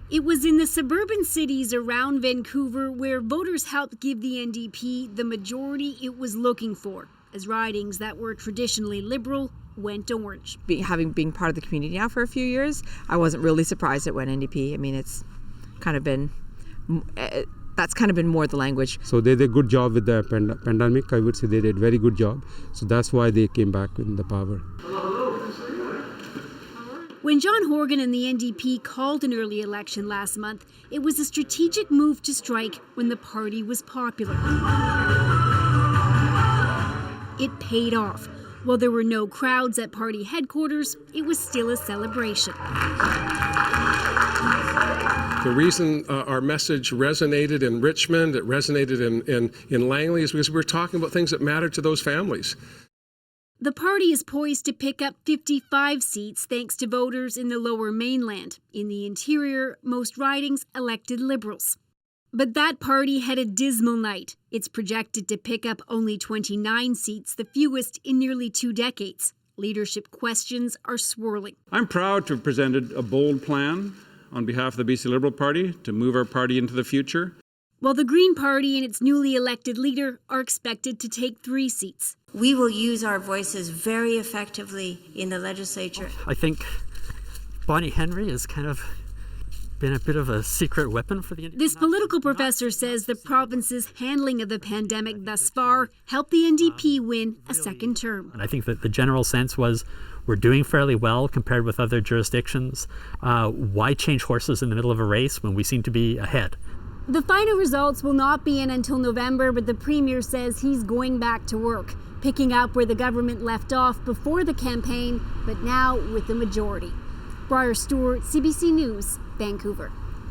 It was in the suburban cities around Vancouver where voters helped give the NDP the majority it was looking for, as ridings that were traditionally Liberal went orange. Having been part of the community now for a few years, I wasn't really surprised it went NDP. I mean, it's kind of been, that's kind of been more the language. So they did a good job with the pandemic. I would say they did a very good job. So that's why they came back in the power. When John Horgan and the NDP called an early election last month, it was a strategic move to strike when the party was popular. It paid off. While there were no crowds at party headquarters, it was still a celebration. The reason our message resonated in Richmond, it resonated in Langley, is because we're talking about things that matter to those families. The party is poised to pick up 55 seats thanks to voters in the Lower Mainland. In the interior, most ridings elected Liberals. But that party had a dismal night. It's projected to pick up only 29 seats, the fewest in nearly 2 decades. Leadership questions are swirling. I'm proud to have presented a bold plan on behalf of the BC Liberal Party to move our party into the future. While the Green Party and its newly elected leader are expected to take 3 seats. We will use our voices very effectively in the legislature. I think Bonnie Henry has kind of been a bit of a secret weapon for the NDP. This political professor says the province's handling of the pandemic thus far helped the NDP win a second term. And I think that the general sense was we're doing fairly well compared with other jurisdictions. Why change horses in the middle of a race when we seem to be ahead? The final results will not be in until November, but the Premier says he's going back to work, picking up where the government left off before the campaign, but now with the majority. Briar Stewart, CBC News, Vancouver.